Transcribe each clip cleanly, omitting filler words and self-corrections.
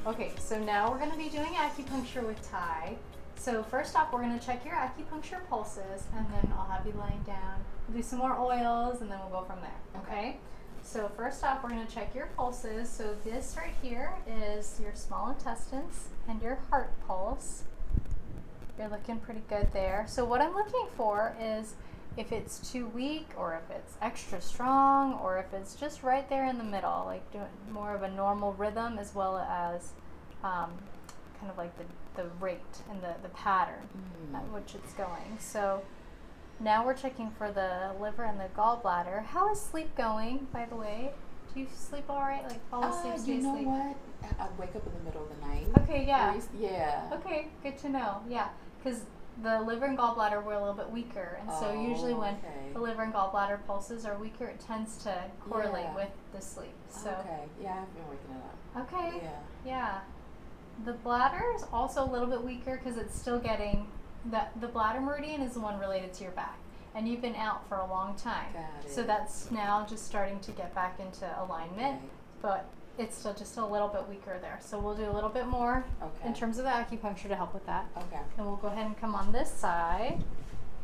Okay, so now we're going to be doing acupuncture with Tye. So first off, we're going to check your acupuncture pulses, and then I'll have you laying down. We'll do some more oils, and then we'll go from there, okay? So first off, we're going to check your pulses. So this right here is your small intestines and your heart pulse. You're looking pretty good there. So what I'm looking for is if it's too weak, or if it's extra strong, or if it's just right there in the middle, like doing more of a normal rhythm, as well as kind of like the rate and the pattern at which it's going. So now we're checking for the liver and the gallbladder. How is sleep going, by the way? Do you sleep all right? Like fall asleep, stay asleep? You know what? I wake up in the middle of the night. Okay, yeah. Yeah. Okay, good to know. Yeah, because the liver and gallbladder were a little bit weaker, and so usually when the liver and gallbladder pulses are weaker, it tends to correlate with the sleep. So yeah, I've been waking it up. Okay, yeah. The bladder is also a little bit weaker because it's still getting the bladder meridian is the one related to your back, and you've been out for a long time. Got it. So that's now just starting to get back into alignment, but it's still just a little bit weaker there. So we'll do a little bit more in terms of the acupuncture to help with that. Okay. And we'll go ahead and come on this side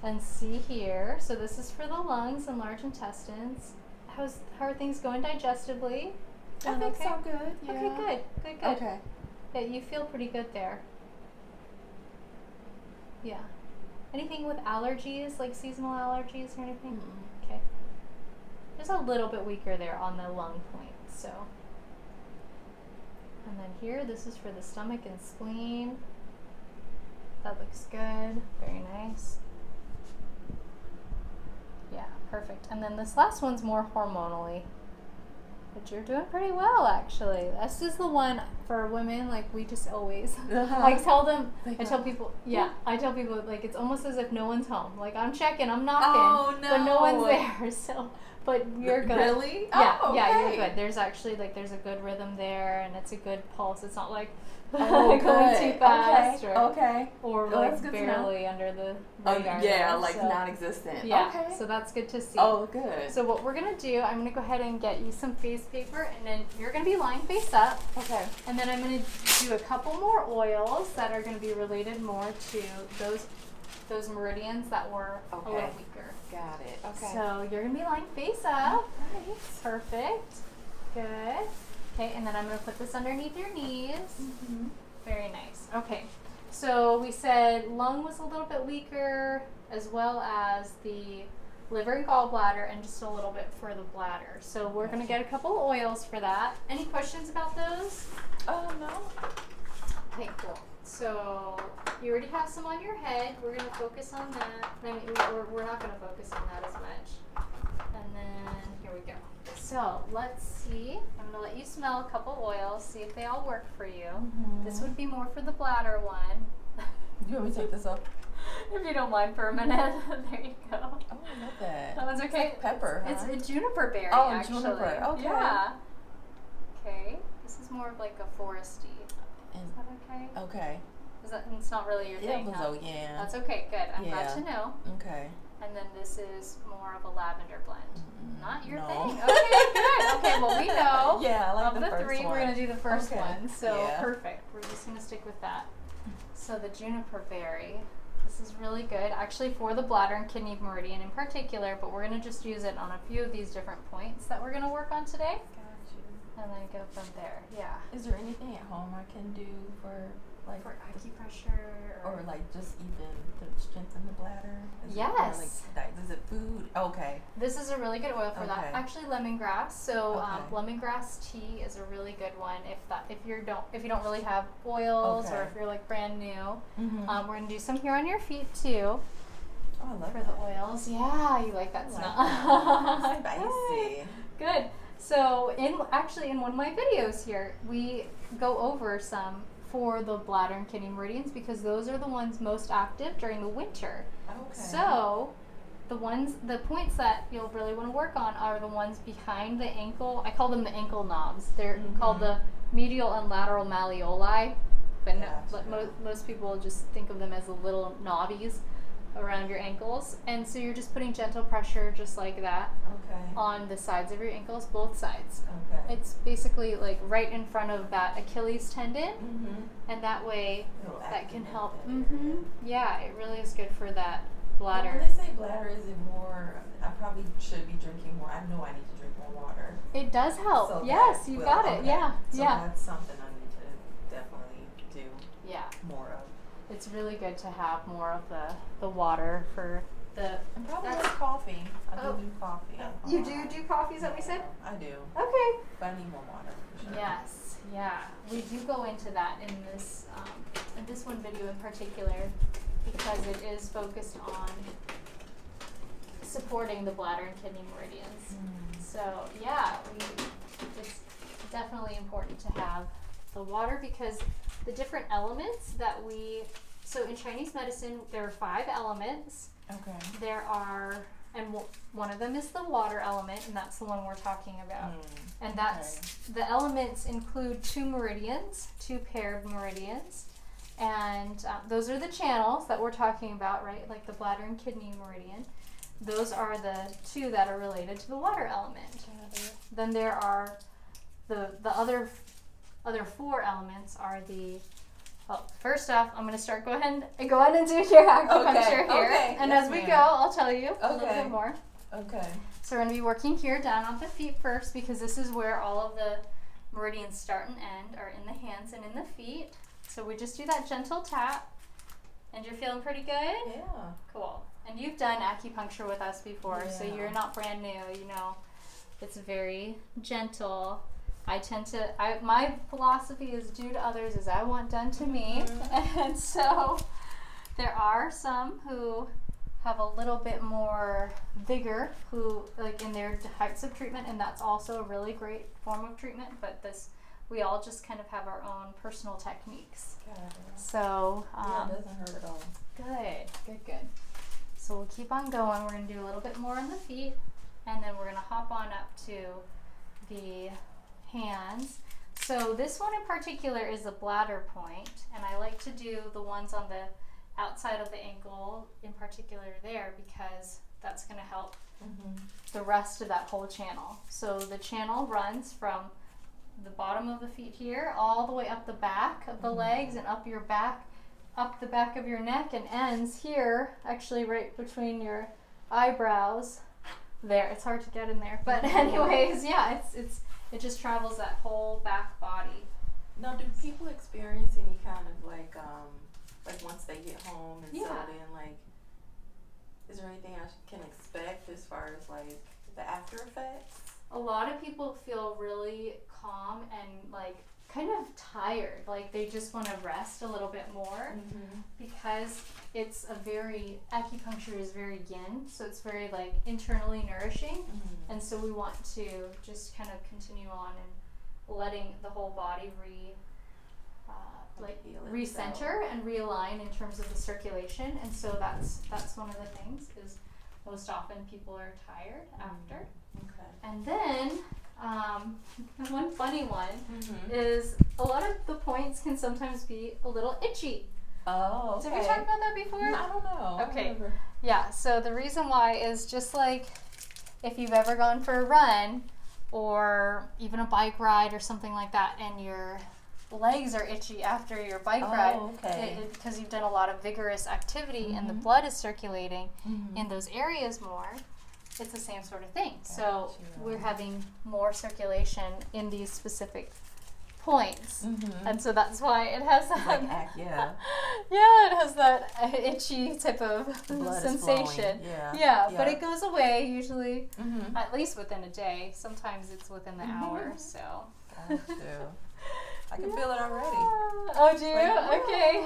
and see here. So this is for the lungs and large intestines. How are things going digestively? I think so, good. Yeah. Okay, good. Okay. Yeah, you feel pretty good there. Yeah. Anything with allergies, like seasonal allergies or anything? Okay. Just a little bit weaker there on the lung point, so. And then here, this is for the stomach and spleen. That looks good. Very nice. Yeah, perfect. And then this last one's more hormonally. But you're doing pretty well, actually. This is the one for women, like we just always, I tell people, like it's almost as if no one's home. Like I'm checking, I'm knocking, but no one's there. So, but you're good. Really? Yeah, yeah, you're good. There's actually there's a good rhythm there, and it's a good pulse. It's not like going too fast or like barely under the radar. Yeah, like non-existent. Yeah, so that's good to see. Oh, good. So what we're gonna do, I'm gonna go ahead and get you some face paper, and then you're gonna be lying face up. Okay. And then I'm gonna do a couple more oils that are gonna be related more to those meridians that were a little weaker. Got it. Okay. So you're gonna be lying face up. Perfect. Good. Okay, and then I'm going to put this underneath your knees. Very nice. Okay, so we said lung was a little bit weaker, as well as the liver and gallbladder, and just a little bit for the bladder. So we're going to get a couple oils for that. Any questions about those? No. Okay, cool. So you already have some on your head. We're going to focus on that. I mean, we're not going to focus on that as much. And then here we go. So let's see. I'm going to let you smell a couple oils, see if they all work for you. This would be more for the bladder one. You want me to take this off? If you don't mind for a minute. There you go. Oh, I love that. That one's okay. It's like pepper. It's a juniper berry, actually. Juniper. Okay. Yeah. Okay. This is more of like a foresty. Is that okay? Okay. It's not really your thing, huh? Yeah. That's okay. Good. I'm glad to know. Okay. And then this is more of a lavender blend. Not your thing. Okay, good. Okay, well we know. Yeah, I like of the first three, one. we're gonna do the first one. So yeah. Perfect. We're just gonna stick with that. So the juniper berry. This is really good, actually, for the bladder and kidney meridian in particular. But we're gonna just use it on a few of these different points that we're gonna work on today. Gotcha. And then go from there. Yeah. Is there anything at home I can do for acupressure or like just even to strengthen the bladder? Yes. Is it food? Okay. This is a really good oil for that. Actually, lemongrass. So lemongrass tea is a really good one. If you don't really have oils, or if you're like brand new, we're gonna do some here on your feet too. Oh, I love for the oils. Yeah, you like that smell. Spicy. Good. So in one of my videos here, we go over some for the bladder and kidney meridians, because those are the ones most active during the winter. Okay. So the points that you'll really want to work on are the ones behind the ankle. I call them the ankle knobs. They're called the medial and lateral malleoli, but most people just think of them as the little knobbies. around your ankles. And so you're just putting gentle pressure just like that Okay. on the sides of your ankles, both sides. Okay. It's basically like right in front of that Achilles tendon, Mm-hmm. and that way It'll that can activate help. that Mm-hmm. area. Yeah, it really is good for that And bladder. when they say bladder, is it more? I probably should be drinking more. I know I need to drink more water. It does help. So Yes, that you will- got it. okay. Yeah, So yeah, that's something I need to definitely do yeah. more of. It's really good to have more of the water for the. And probably That's- more coffee. I Oh. do coffee. You do coffees that we said? I do. Okay. But I need more water for sure. Yes, yeah. We do go into that in this one video in particular because it is focused on supporting the bladder and kidney meridians. So yeah, it's definitely important to have the water because the different elements that so in Chinese medicine there are 5 elements. Okay. There are, and one of them is the water element, and that's the one we're talking about. And that's, the elements include 2 meridians, 2 paired meridians. And those are the channels that we're talking about, right? Like the bladder and kidney meridian. Those are the 2 that are related to the water element. Then there are the other 4 elements are the. Well, first off, I'm going to go ahead and do your acupuncture here. Okay. And Yes, as we ma'am. go, I'll tell you a little Okay. bit more. Okay. So we're going to be working here down on the feet first because this is where all of the meridians start and end are in the hands and in the feet. So we just do that gentle tap. And you're feeling pretty good? Yeah. Cool. And you've done acupuncture with us before, so Yeah. you're not brand new, you know. It's very gentle. My philosophy is do to others as I want done to me. And so there are some who have a little bit more vigor who like in their types of treatment, and that's also a really great form of treatment, but we all just kind of have our own personal techniques. So Yeah, it doesn't hurt at all. good. So we'll keep on going. We're going to do a little bit more on the feet, and then we're going to hop on up to the hands. So this one in particular is a bladder point, and I like to do the ones on the outside of the ankle in particular there because that's going to help the rest of that whole channel. So the channel runs from the bottom of the feet here all the way up the back of the legs and up your back, up the back of your neck, and ends here, actually right between your eyebrows there. It's hard to get in there, but anyways, yeah, it just travels that whole back body. Now, do people experience any kind of like once they get home and settled in, like, is there anything I can expect as far as like the after effects? A lot of people feel really calm and like kind of tired, like they just want to rest a little bit more because it's acupuncture is very yin, so it's very like internally nourishing, and so we want to just kind of continue on and letting the whole body recenter and realign in terms of the circulation, and so that's one of the things is most often people are tired after. Okay. And then one funny one is a lot of the points can sometimes be a little itchy. Oh, okay. Did we talk about that before? I don't know. Okay. Yeah, so the reason why is just like if you've ever gone for a run or even a bike ride or something like that and your legs are itchy after your bike ride because you've done a lot of vigorous activity and the blood is circulating in those areas more. It's the same sort of thing. So we're having more circulation in these specific points, and so that's why it has that. It has that itchy type of sensation. But it goes away usually, at least within a day. Sometimes it's within the hour. So. I can feel it already. Oh, do you? Okay.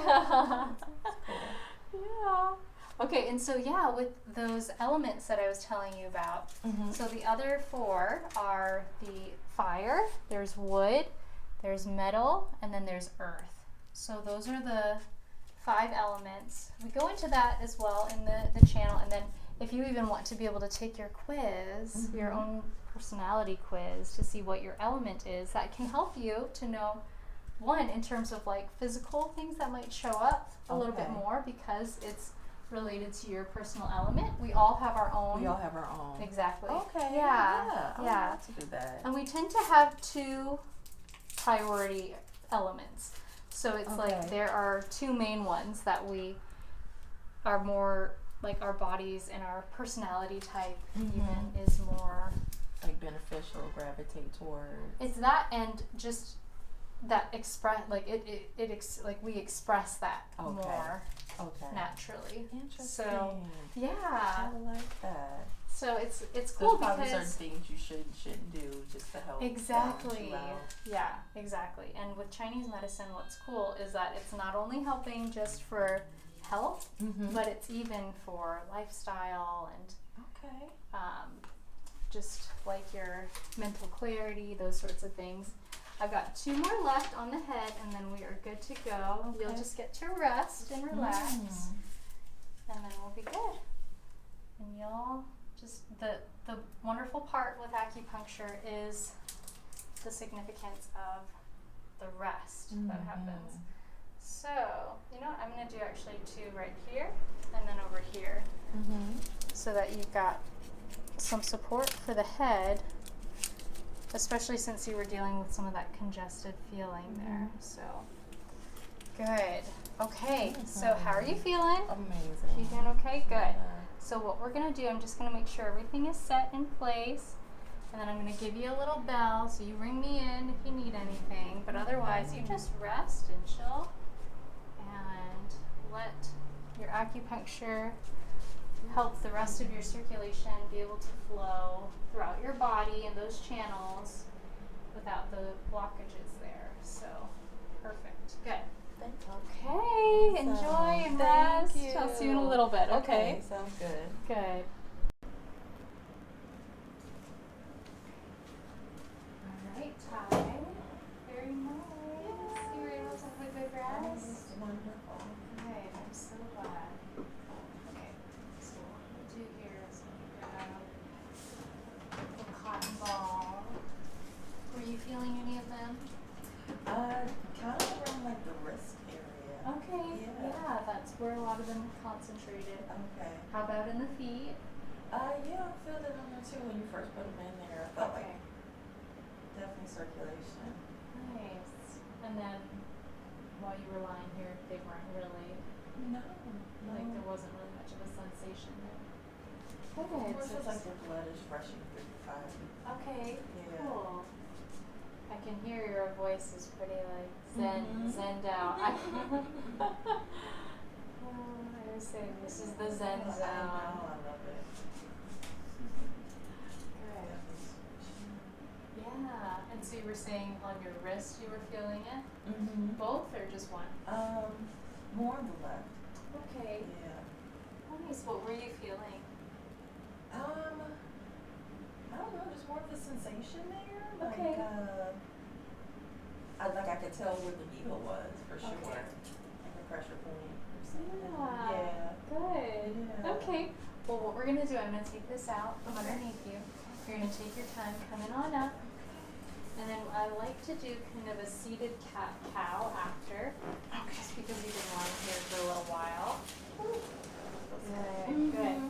Yeah. Okay, and so with those elements that I was telling you about, so the other 4 are the fire, there's wood, there's metal, and then there's earth. So those are the 5 elements. We go into that as well in the channel, and then if you even want to be able to take your quiz, your own personality quiz to see what your element is, that can help you to know, one, in terms of like physical things that might show up a little bit more because it's related to your personal element. We all have our own. We all have our own. Exactly. Okay. Yeah. I Yeah. want to do that. And we tend to have two priority elements. So it's like there are two main ones that we are more like our bodies and our personality type even is more like beneficial, gravitate toward. It's that and just that express like like we express that more naturally. Interesting. So yeah, I like that. So it's There's cool probably because certain things you shouldn't do just to help exactly. balance you out. Yeah, exactly. And with Chinese medicine, what's cool is that it's not only helping just for health, but it's even for lifestyle and just like your mental clarity, those sorts of things. I've got 2 more left on the head, and then we are good to go. You'll just get to rest and relax, and then we'll be good. And you'll just the wonderful part with acupuncture is the significance of the rest that happens. So, you know what, I'm going to do actually 2 right here and then over here so that you've got some support for the head, especially since you were dealing with some of that congested feeling there. So, good. Okay, so how are you feeling? Amazing. You doing okay? Good. So what we're going to do, I'm just going to make sure everything is set in place. And then I'm going to give you a little bell, so you ring me in if you need anything. But otherwise, you just rest and chill. And let your acupuncture help the rest of your circulation be able to flow throughout your body and those channels without the blockages there. So, perfect. Good. Okay, enjoy and rest. I'll see you in a little bit, okay? Sounds good. Good. Alright, Tye. Very nice. You were able to have a good rest? Wonderful. Good, I'm so glad. Okay, so what we'll do here is we'll grab a cotton ball. Were you feeling any of them? Kind of around like the wrist area. Okay, yeah, that's where a lot of them are concentrated. Okay. How about in the feet? Yeah, I feel it on there too when you first put them in there. I felt like definitely circulation. Nice. And then while you were lying here, they weren't really, No. like there wasn't really much of a sensation there. Good. It So feels like the blood is rushing through the body. okay, Yeah. cool. I can hear your voice is pretty like zenned out. I was saying this is the zen zone. I know, I love it. Good. Yeah. And so you were saying on your wrist you were feeling it? Both or just one? More on the left. Okay. Yeah. Nice. What were you feeling? I don't know, just more of a sensation there. Okay. Like I could tell where the needle was for sure. Okay. Like a pressure point or something. Yeah. Good. Yeah. Okay. Well, what we're going to do, I'm going to take this out from underneath you. You're going to take your time coming on up. And then I like to do kind of a seated cat-cow after. Just because you've been lying here for a little while. Good. Good.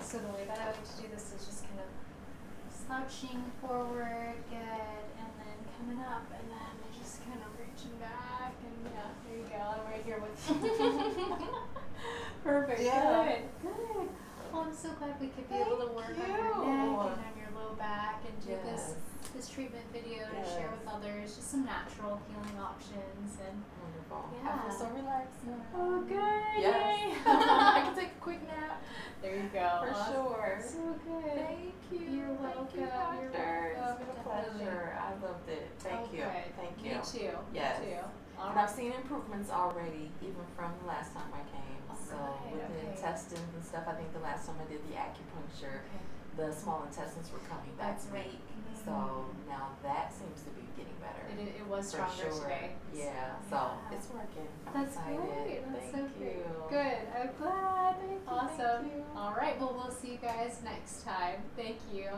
So the way that I like to do this is just kind of slouching forward, good, and then coming up, and then just kind of reaching back, and yeah, there you go. I'm right here with you. Perfect. Yeah. Good. Good. Well, I'm so glad we could be able to work on your neck and on your low back and do this treatment video to share with others, just some natural healing options and Wonderful. yeah. I feel so relaxed now. Oh, good. Yes. Yay. I can take a quick nap. There you go. For sure. So good. Thank you. You're welcome. Thank you, doctor. You're welcome. It's been a pleasure. I loved it. Thank you. Thank you. Me too. Yes. Me too. And I've seen improvements already, even from the last time I came. So Right, with the intestines and stuff, I think the last time I did the acupuncture, the small intestines were coming back That's right. weak. So now that seems to be getting better. It was For stronger sure. today. Yeah. So it's working. I'm That's excited. great. That's Thank so you. great. Good. I'm glad. Thank you. Awesome. Thank you. All right. Well, we'll see you guys next time. Thank you.